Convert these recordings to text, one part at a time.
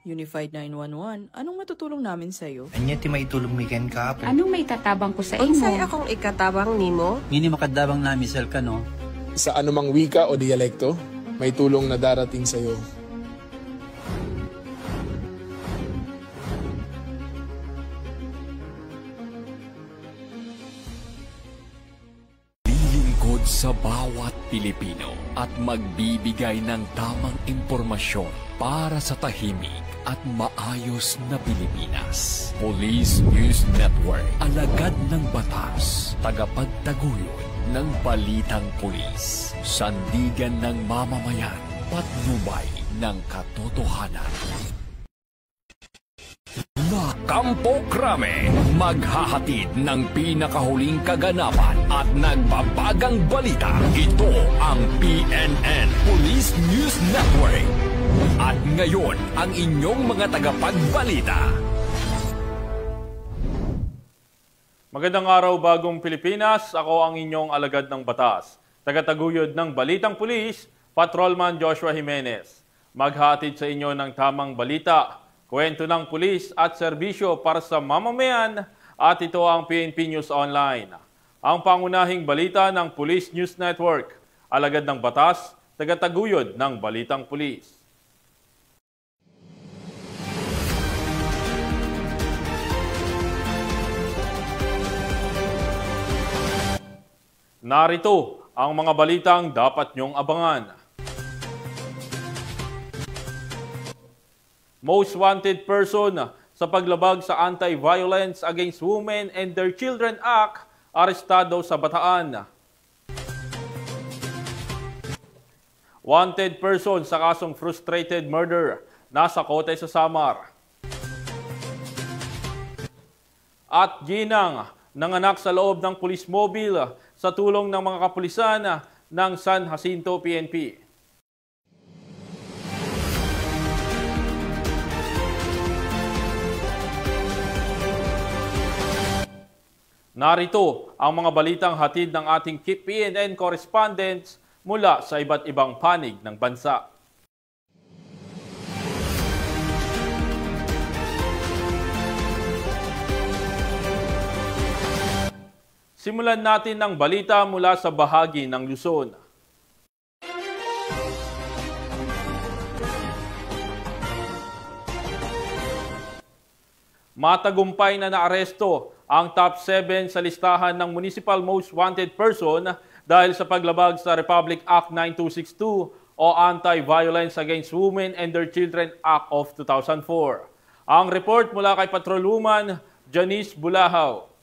Unified 911, anong matutulong namin sa'yo? Anya ti maitulong miken ka po. Anong may tatabang ko sa imo? Unsay akong ikatabang nimo? Ngini makadabang namisal ka no? Sa anumang wika o dialekto, may tulong na darating sa iyo. Lilingkod sa bawat Pilipino at magbibigay ng tamang impormasyon para sa tahimik at maayos na Pilipinas. Police News Network, alagad ng batas, tagapagtaguyod ng balitang pulis, sandigan ng mamamayan, patnubay ng katotohanan. Na Kampo Krame, maghahatid ng pinakahuling kaganapan at nagbabagang balita. Ito ang PNN Police News Network. At ngayon, ang inyong mga tagapagbalita. Magandang araw, bagong Pilipinas. Ako ang inyong alagad ng batas. Tagataguyod ng Balitang Pulis, Patrolman Joshua Jimenez. Maghatid sa inyo ng tamang balita, kwento ng pulis at serbisyo para sa mamamayan, at ito ang PNP News Online. Ang pangunahing balita ng Police News Network, alagad ng batas, tagataguyod ng Balitang Pulis. Narito ang mga balitang dapat niyong abangan. Most wanted person sa paglabag sa Anti-Violence Against Women and Their Children Act, arestado sa Bataan. Wanted person sa kasong frustrated murder, nasa kote sa Samar. At ginang, nanganak sa loob ng police mobile sa tulong ng mga kapulisan ng San Jacinto PNP. Narito ang mga balitang hatid ng ating PNN correspondents mula sa iba't ibang panig ng bansa. Simulan natin ang balita mula sa bahagi ng Luzon. Matagumpay na naaresto ang top 7 sa listahan ng Municipal Most Wanted Person dahil sa paglabag sa Republic Act 9262 o Anti-Violence Against Women and Their Children Act of 2004. Ang report mula kay Patrolwoman Janice Bulahaw.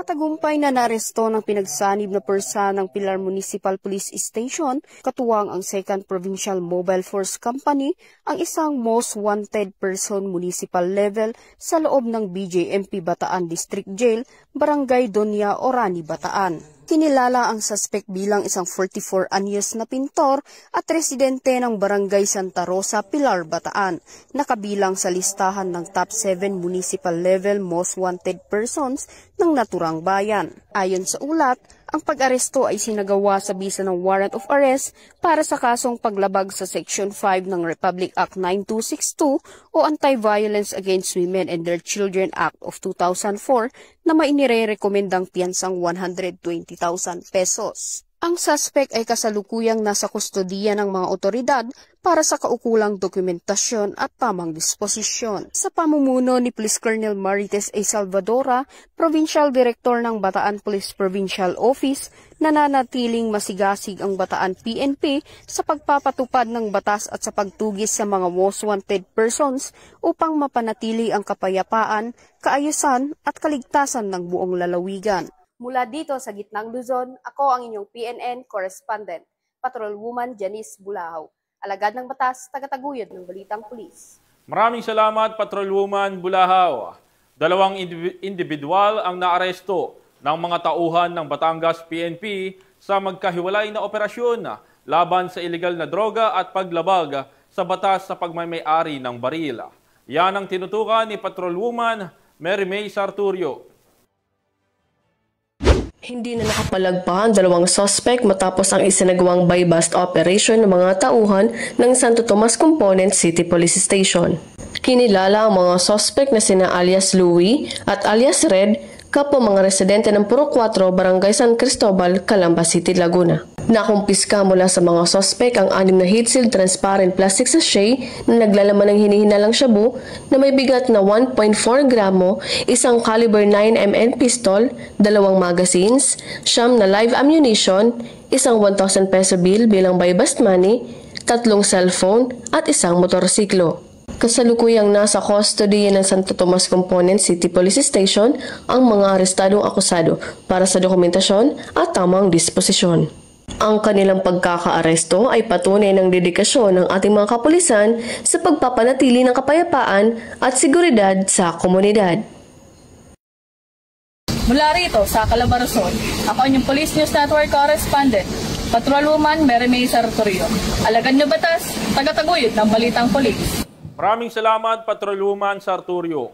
Matagumpay na naaresto ng pinagsanib na persa ng Pilar Municipal Police Station, katuwang ang 2nd Provincial Mobile Force Company, ang isang most wanted person municipal level sa loob ng BJMP Bataan District Jail, Barangay Doña Orani, Bataan. Kinilala ang suspect bilang isang 44 anyos na pintor at residente ng Barangay Santa Rosa, Pilar, Bataan, nakabilang sa listahan ng top 7 municipal level most wanted persons ng naturang bayan. Ayon sa ulat, ang pag-aresto ay sinagawa sa bisa ng warrant of arrest para sa kasong paglabag sa Section 5 ng Republic Act 9262 o Anti-Violence Against Women and Their Children Act of 2004 na mainirerekomendang piyansang 120,000 pesos. Ang suspect ay kasalukuyang nasa kustodiya ng mga otoridad para sa kaukulang dokumentasyon at tamang disposisyon. Sa pamumuno ni Police Colonel Marites A. Salvadora, Provincial Director ng Bataan Police Provincial Office, nananatiling masigasig ang Bataan PNP sa pagpapatupad ng batas at sa pagtugis sa mga most wanted persons upang mapanatili ang kapayapaan, kaayusan at kaligtasan ng buong lalawigan. Mula dito sa gitnang Luzon, ako ang inyong PNN correspondent, Patrolwoman Janice Bulahaw. Alagad ng batas, tagataguyod ng Balitang Pulis. Maraming salamat, Patrolwoman Bulahaw. 2 individual ang naaresto ng mga tauhan ng Batangas PNP sa magkahiwalay na operasyon laban sa ilegal na droga at paglabag sa batas sa pagmamay-ari ng baril. Yan ang tinutukan ni Patrolwoman Mary May Sarturio. Hindi na nakapalagpa ang dalawang suspect matapos ang isinagawang buy-bust operation ng mga tauhan ng Santo Tomas Component City Police Station. Kinilala ang mga suspect na sina alias Louie at alias Red, kapwa mga residente ng Puro 4, Barangay San Cristobal, Calamba City, Laguna. Nakumpiska mula sa mga suspect ang 6 na heat-sealed transparent plastic sachet na naglalaman ng hinihinalang shabu na may bigat na 1.4 gramo, isang caliber 9mm pistol, 2 magazines, 9 na live ammunition, isang 1,000 peso bill bilang buy-bust money, 3 cellphone at isang motorsiklo. Kasalukuyang nasa custody ng Santo Tomas Component City Police Station ang mga arestadong akusado para sa dokumentasyon at tamang disposisyon. Ang kanilang pagkakaaresto ay patunay ng dedikasyon ng ating mga kapulisan sa pagpapanatili ng kapayapaan at seguridad sa komunidad. Mula rito sa Calabarzon, ako ang inyong Police News Network correspondent, Patrolwoman Mary May Sartorio. Alagad na batas, tagataguyod ng balitang pulis. Maraming salamat, Patrolwoman Sartorio.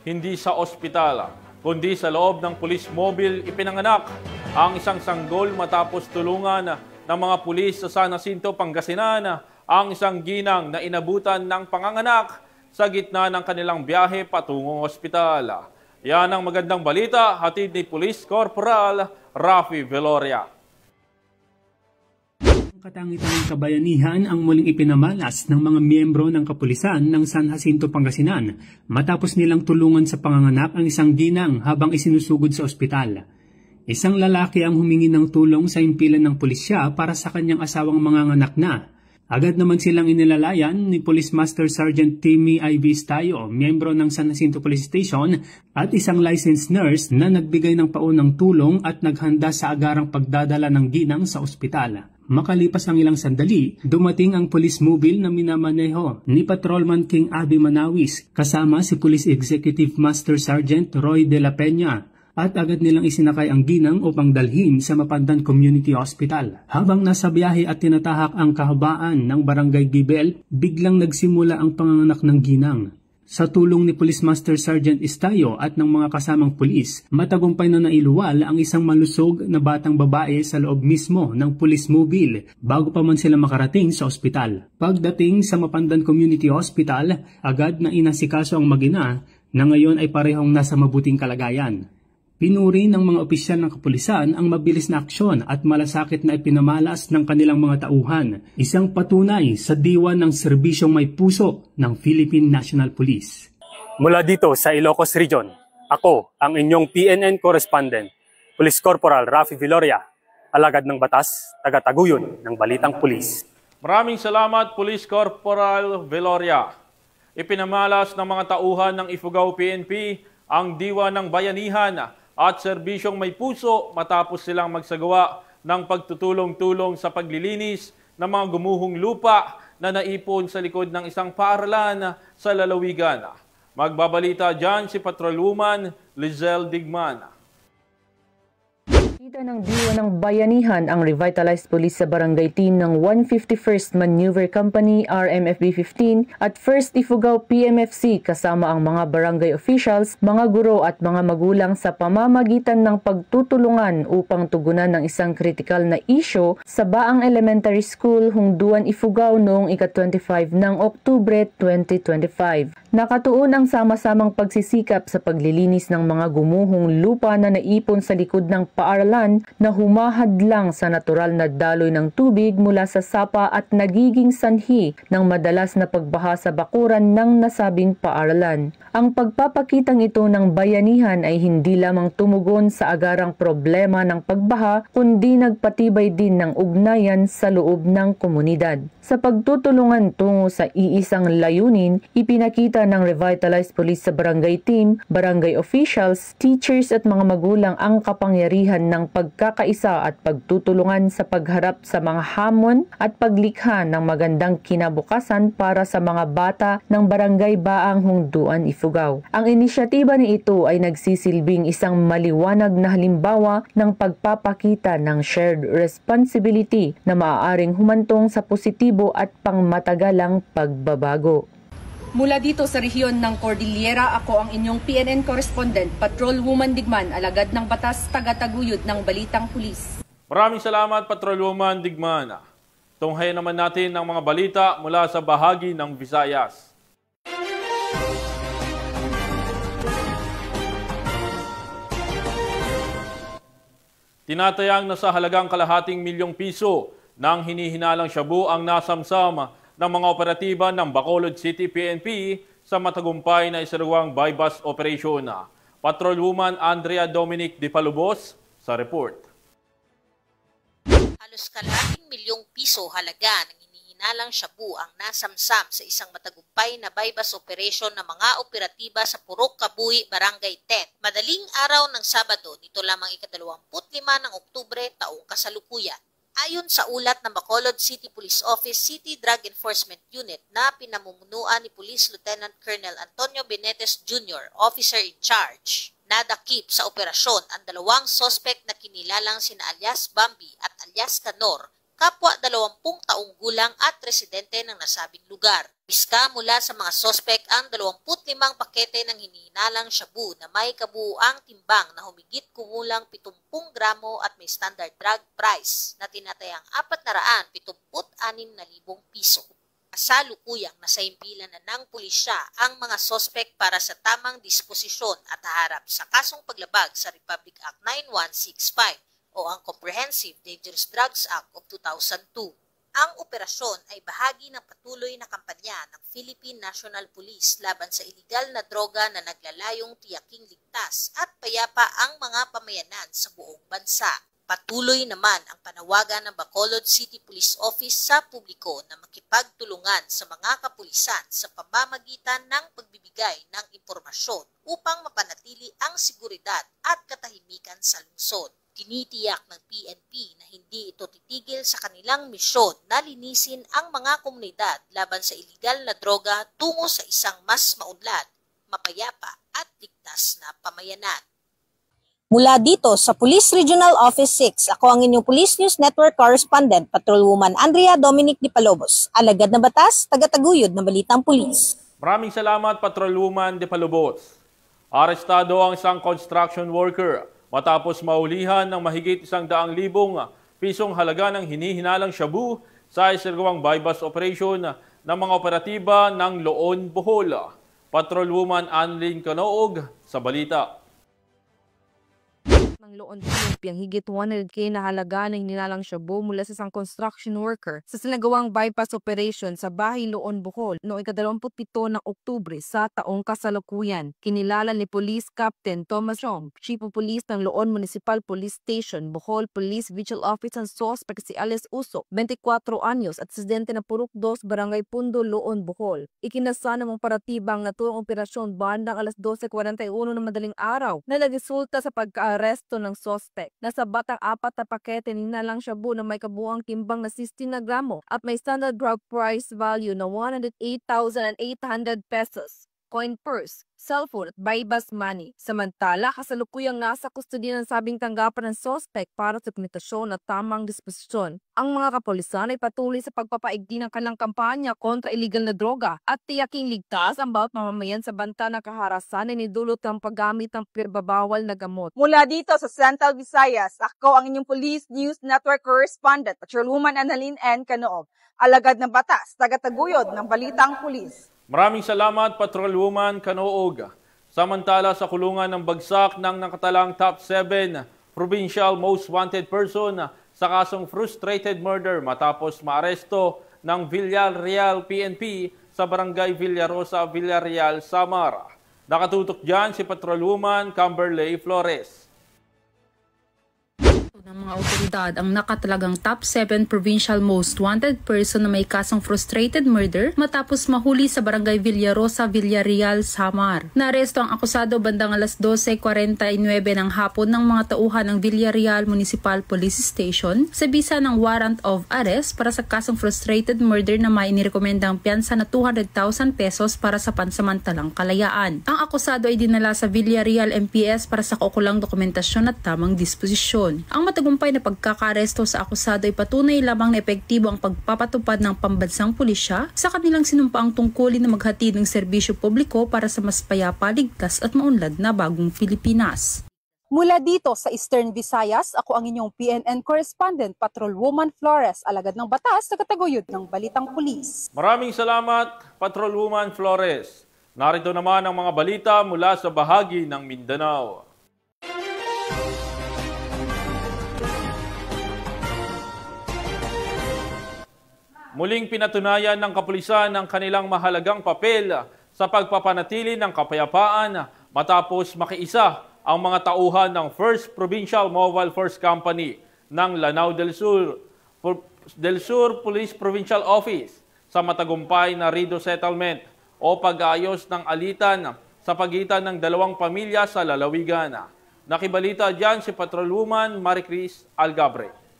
Hindi sa ospital, kundi sa loob ng Police Mobile ipinanganak ang isang sanggol matapos tulungan ng mga pulis sa San Jacinto, Pangasinan ang isang ginang na inabutan ng panganganak sa gitna ng kanilang biyahe patungong ospital. Yan ang magandang balita, hatid ni Police Corporal Rafi Veloria. Katangi-tanging kabayanihan ang muling ipinamalas ng mga miyembro ng kapulisan ng San Jacinto, Pangasinan matapos nilang tulungan sa panganganak ang isang ginang habang isinusugod sa ospital. Isang lalaki ang humingi ng tulong sa impilan ng pulisya para sa kanyang asawang manganganak na. Agad naman silang inilalayan ni Police Master Sergeant Timmy I.V. Stayo, miyembro ng San Jacinto Police Station at isang licensed nurse na nagbigay ng paunang tulong at naghanda sa agarang pagdadala ng ginang sa ospital. Makalipas ang ilang sandali, dumating ang police mobile na minamaneho ni Patrolman King Abby Manawis kasama si Police Executive Master Sergeant Roy De La Peña at agad nilang isinakay ang ginang upang dalhin sa Mapandan Community Hospital. Habang nasa biyahe at tinatahak ang kahabaan ng Barangay Gibel, biglang nagsimula ang panganganak ng ginang. Sa tulong ni Police Master Sergeant Estayo at ng mga kasamang pulis, matagumpay na nailuwal ang isang malusog na batang babae sa loob mismo ng police mobile bago pa man sila makarating sa ospital. Pagdating sa Mapandan Community Hospital, agad na inasikaso ang mag-ina na ngayon ay parehong nasa mabuting kalagayan. Pinuri ng mga opisyal ng kapulisan ang mabilis na aksyon at malasakit na ipinamalas ng kanilang mga tauhan, isang patunay sa diwa ng serbisyong may puso ng Philippine National Police. Mula dito sa Ilocos Region, ako ang inyong PNN correspondent, Police Corporal Rafi Veloria, alagad ng batas, tagataguyod ng balitang pulis. Maraming salamat, Police Corporal Veloria. Ipinamalas ng mga tauhan ng Ifugao PNP ang diwa ng bayanihan at serbisyong may puso matapos silang magsagawa ng pagtutulong-tulong sa paglilinis ng mga gumuhong lupa na naipon sa likod ng isang paaralan sa lalawigan. Magbabalita dyan si Patrolwoman Lizelle Digman. Kita ng diwa ng bayanihan ang revitalized police sa barangay team ng 151st Maneuver Company RMFB 15 at 1st Ifugao PMFC kasama ang mga barangay officials, mga guro at mga magulang sa pamamagitan ng pagtutulungan upang tugunan ng isang kritikal na isyu sa Baang Elementary School, Hungduan, Ifugao noong ika-25 ng Oktubre 2025. Nakatuon ang sama-samang pagsisikap sa paglilinis ng mga gumuhong lupa na naipon sa likod ng paaralan na humahadlang sa natural na daloy ng tubig mula sa sapa at nagiging sanhi ng madalas na pagbaha sa bakuran ng nasabing paaralan. Ang pagpapakitang ito ng bayanihan ay hindi lamang tumugon sa agarang problema ng pagbaha kundi nagpatibay din ng ugnayan sa loob ng komunidad. Sa pagtutulungan tungo sa iisang layunin, ipinakita ng revitalized police sa barangay team, barangay officials, teachers at mga magulang ang kapangyarihan ng pagkakaisa at pagtutulungan sa pagharap sa mga hamon at paglikha ng magandang kinabukasan para sa mga bata ng Barangay Baang Hungduan, Ifugao. Ang inisyatiba ni ito ay nagsisilbing isang maliwanag na halimbawa ng pagpapakita ng shared responsibility na maaaring humantong sa positibo at pangmatagalang pagbabago. Mula dito sa rehiyon ng Cordillera, ako ang inyong PNN correspondent, Patrolwoman Digman, alagad ng batas, taga-taguyod ng Balitang Pulis. Maraming salamat, Patrolwoman Digman. Tunghayan naman natin ang mga balita mula sa bahagi ng Visayas. Tinatayang nasa halagang kalahating milyong piso ng hinihinalang shabu ang nasamsam ng mga operatiba ng Bacolod City PNP sa matagumpay na isinagawang buy-bust operation. Patrolwoman Andrea Dominic de Palubos sa report. Halos kalahating milyong piso halaga ng hinihinalang shabu ang nasamsam sa isang matagumpay na buy-bust operation ng mga operatiba sa Purok Kabuhi, Barangay 10. Madaling araw ng Sabado, nito lamang ika-25 ng Oktubre taong kasalukuyan. Ayon sa ulat ng Bacolod City Police Office City Drug Enforcement Unit na pinamumunuan ni Police Lieutenant Colonel Antonio Benetes Jr., Officer in Charge, nadakip sa operasyon ang dalawang sospek na kinilalang sina alias Bambi at alias Canor, kapwa 20 taong gulang at residente ng nasabing lugar. Biska mula sa mga sospek ang 25 pakete ng hinihinalang shabu na may kabuuang timbang na humigit kumulang 70 gramo at may standard drug price na tinatayang 476,000 piso. Kasalukuyang nasa himpilan na ng pulisya ang mga sospek para sa tamang disposisyon at haharap sa kasong paglabag sa Republic Act 9165 o ang Comprehensive Dangerous Drugs Act of 2002. Ang operasyon ay bahagi ng patuloy na kampanya ng Philippine National Police laban sa iligal na droga na naglalayong tiyaking ligtas at payapa ang mga pamayanan sa buong bansa. Patuloy naman ang panawagan ng Bacolod City Police Office sa publiko na makipagtulungan sa mga kapulisan sa pamamagitan ng pagbibigay ng impormasyon upang mapanatili ang seguridad at katahimikan sa lungsod. Tinitiyak ng PNP na hindi ito titigil sa kanilang misyon na linisin ang mga komunidad laban sa iligal na droga tungo sa isang mas maunlad, mapayapa at ligtas na pamayanan. Mula dito sa Police Regional Office 6, ako ang inyong Police News Network correspondent, Patrolwoman Andrea Dominic de Palubos, alagad ng batas, taga-taguyod ng Balitang Pulis. Maraming salamat, Patrolwoman de Palubos. Arestado ang isang construction worker matapos maulihan ng mahigit 100,000 pisong halaga ng hinihinalang shabu sa isinagawang buy-bust operation ng mga operatiba ng Loon, Bohol. Patrolwoman Annalyn Canoog sa balita. Ng Loon Pinippi ang higit 100K na halaga ng hinihinalang shabu mula sa isang construction worker sa sinagawang bypass operation sa Bahay Loon, Bohol noong ika-27 ng Oktubre sa taong kasalukuyan. Kinilala ni Police Captain Thomas Chong, Chief of Police ng Loon Municipal Police Station, Bohol Police Vigil Office ang suspect si Alias Uso, 24 anyos at residente ng Purok 2, Barangay Pundo, Loon, Bohol. Ikinasa ng operatibang naturang operasyon bandang alas 12:41 ng madaling araw na nagresulta sa pagka-aresto ng suspect. Nasa batang 4 na pakete ni hinalang shabu na may kabuuang timbang na 16 na gramo at may standard drug price value na 108,800 pesos. Coin purse, cellphone at buy-bust money. Samantala, kasalukuyang nasa kustodiya ng sabing tanggapan ng suspect para sa dokumentasyon at tamang disposisyon. Ang mga kapulisan ay patuloy sa pagpapaigdi ng kanilang kampanya kontra iligal na droga at tiyaking ligtas ang bawat mamamayan sa banta ng kaharasan na nidulot ng paggamit ng pinababawal na gamot. Mula dito sa Central Visayas, ako ang inyong Police News Network correspondent, Patrolwoman Annalyn N. Canoog, alagad ng batas, taga-taguyod ng Balitang Pulis. Maraming salamat, Patrolwoman Canoog. Samantala sa kulungan ng bagsak ng nakatalang top 7 provincial most wanted person sa kasong frustrated murder matapos maaresto ng Villarreal PNP sa Barangay Villarosa, Villarreal, Samar. Nakatutok dyan si Patrolwoman Camberley Flores. Ng mga otoridad ang nakatalagang top 7 provincial most wanted person na may kasong frustrated murder matapos mahuli sa Barangay Villarosa, Villarreal, Samar. Naaresto ang akusado bandang alas 12:49 ng hapon ng mga tauhan ng Villarreal Municipal Police Station sa bisa ng warrant of arrest para sa kasong frustrated murder na may inirekomendang piyansa na 200,000 pesos para sa pansamantalang kalayaan. Ang akusado ay dinala sa Villarreal MPS para sa kaukulang dokumentasyon at tamang disposisyon. Ang matagumpay na pagkakaresto sa akusado ay patunay lamang na epektibo ang pagpapatupad ng pambansang pulisya sa kanilang sinumpaang tungkulin na maghatid ng serbisyo publiko para sa mas payapa, ligtas at maunlad na bagong Pilipinas. Mula dito sa Eastern Visayas, ako ang inyong PNN correspondent, Patrolwoman Flores, alagad ng batas sa kataguyod ng Balitang Pulis. Maraming salamat, Patrolwoman Flores. Narito naman ang mga balita mula sa bahagi ng Mindanao. Muling pinatunayan ng kapulisan ang kanilang mahalagang papel sa pagpapanatili ng kapayapaan matapos makiisa ang mga tauhan ng 1st Provincial Mobile Force Company ng Lanao del Sur Police Provincial Office sa matagumpay na Rido Settlement o pag-aayos ng alitan sa pagitan ng dalawang pamilya sa lalawigan. Nakibalita dyan si Patrolwoman Maricris Algabre.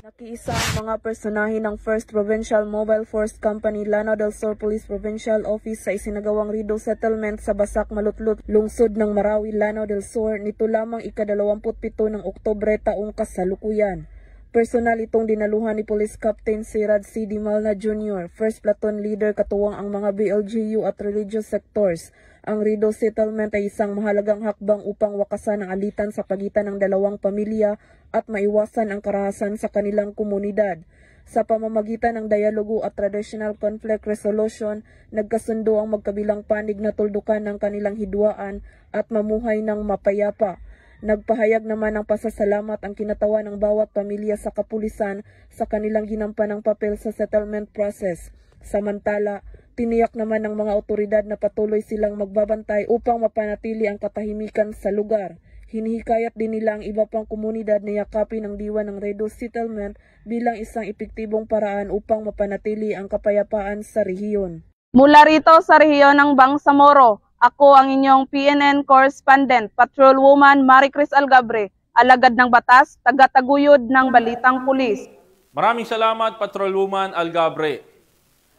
Nakiisa ang mga personahe ng 1st Provincial Mobile Force Company Lanao del Sur Police Provincial Office sa isinagawang Rido Settlement sa Basak Malutlut, lungsod ng Marawi, Lanao del Sur nito lamang ika-27 ng Oktubre taong kasalukuyan. Personal itong dinaluhan ni Police Captain Sirad C. Dimalna Jr., 1st Platoon Leader katuwang ang mga BLGU at religious sectors. Ang Rido Settlement ay isang mahalagang hakbang upang wakasan ang alitan sa pagitan ng dalawang pamilya at maiwasan ang karahasan sa kanilang komunidad. Sa pamamagitan ng dialogo at traditional conflict resolution, nagkasundo ang magkabilang panig na tuldukan ng kanilang hidwaan at mamuhay ng mapayapa. Nagpahayag naman ng pasasalamat ang kinatawa ng bawat pamilya sa kapulisan sa kanilang ginampanang papel sa settlement process. Samantala, tiniyak naman ng mga otoridad na patuloy silang magbabantay upang mapanatili ang katahimikan sa lugar. Hinihikayat din nila ang iba pang komunidad na yakapin ang diwa ng Rido Settlement bilang isang epektibong paraan upang mapanatili ang kapayapaan sa rehiyon. Mula rito sa rehiyon ng Bangsamoro, ako ang inyong PNN correspondent, Patrolwoman Maricris Algabre, alagad ng batas, tagataguyod ng Balitang Pulis. Maraming salamat, Patrolwoman Algabre.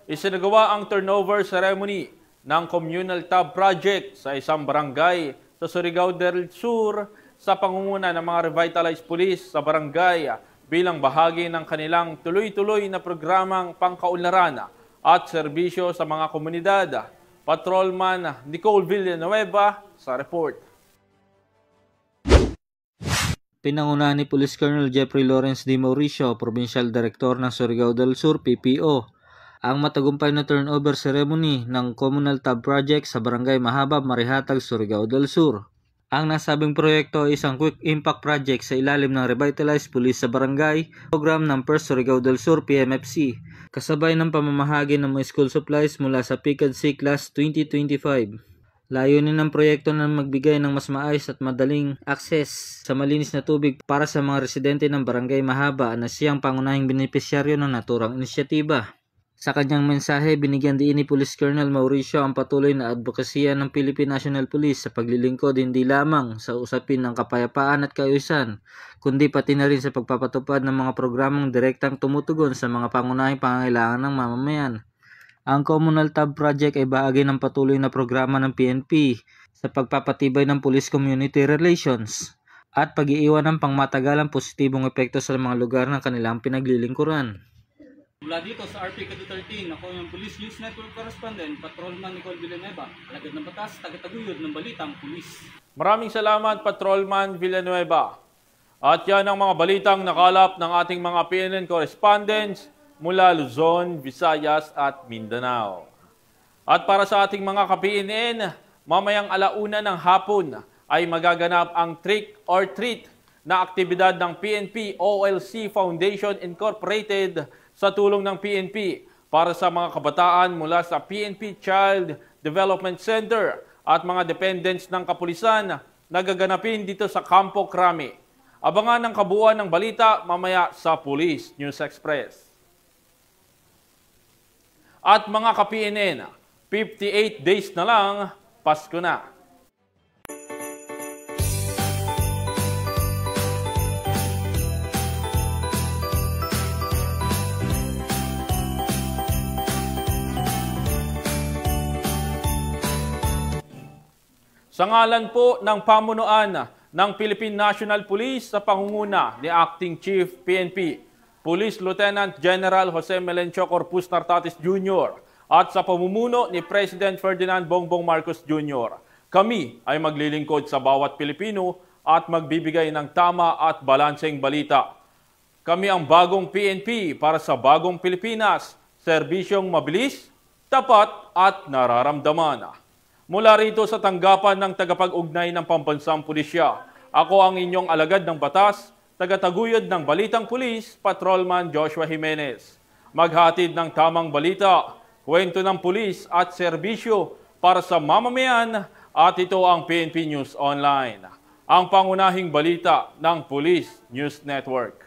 Isinagawa ang turnover ceremony ng Communal Tab Project sa isang barangay sa Surigao del Sur sa pangunguna ng mga revitalized police sa barangay bilang bahagi ng kanilang tuloy-tuloy na programang pangkaunlaran at serbisyo sa mga komunidad. Patrolman Nicole Villanueva sa report. Pinangunahan ni Police Colonel Jeffrey Lawrence D. Mauricio, Provincial Director ng Surigao del Sur, PPO, ang matagumpay na turnover ceremony ng Communal Tab Project sa Barangay Mahabab, Marihatag, Surigao del Sur. Ang nasabing proyekto ay isang quick impact project sa ilalim ng Revitalized Police sa Barangay, program ng 1st Surigao del Sur PMFC, kasabay ng pamamahagi ng mga school supplies mula sa PICAD-C Class 2025. Layunin ng proyekto na magbigay ng mas maayos at madaling access sa malinis na tubig para sa mga residente ng Barangay Mahaba na siyang pangunahing benepisyaryo ng naturang inisyatiba. Sa kanyang mensahe, binigyan diin ni Police Colonel Mauricio ang patuloy na advokasya ng Philippine National Police sa paglilingkod hindi lamang sa usapin ng kapayapaan at kaayusan, kundi pati na rin sa pagpapatupad ng mga programang direktang tumutugon sa mga pangunahing pangangailangan ng mamamayan. Ang Communal Tab Project ay bahagi ng patuloy na programa ng PNP sa pagpapatibay ng police-community relations at pag-iiwan ng pangmatagalang positibong epekto sa mga lugar ng kanilang pinaglilingkuran. Mula dito sa RPCAD 13, ako yung Police News Network Correspondent, Patrolman Nicole Villanueva, alagad ng batas, tagataguyod ng Balitang Pulis. Maraming salamat, Patrolman Villanueva. At yan ang mga balitang nakalap ng ating mga PNN correspondents mula Luzon, Visayas at Mindanao. At para sa ating mga ka-PNN, mamayang 1:00 ng hapon ay magaganap ang Trick or Treat na aktibidad ng PNP OLC Foundation Incorporated sa tulong ng PNP para sa mga kabataan mula sa PNP Child Development Center at mga dependents ng kapulisan na gaganapin dito sa Campo Crame. Abangan ang kabuuan ng balita mamaya sa Police News Express. At mga ka-PNN, 58 days na lang, Pasko na. Sa ngalan po ng pamunuan ng Philippine National Police sa pangunguna ni Acting Chief PNP, Police Lieutenant General Jose Melencio Corpus Nartatis Jr. at sa pamumuno ni President Ferdinand Bongbong Marcos Jr. Kami ay maglilingkod sa bawat Pilipino at magbibigay ng tama at balanseng balita. Kami ang bagong PNP para sa bagong Pilipinas, serbisyong mabilis, tapat at nararamdaman. Mula rito sa tanggapan ng tagapag-ugnay ng Pambansang Pulisya, ako ang inyong alagad ng batas, tagataguyod ng Balitang Pulis, Patrolman Joshua Jimenez. Maghatid ng tamang balita, kwento ng pulis at serbisyo para sa mamamayan at ito ang PNP News Online, ang pangunahing balita ng Police News Network.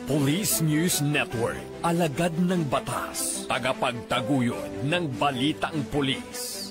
Police News Network, alagad ng batas, tagapagtaguyod ng balitang pulis.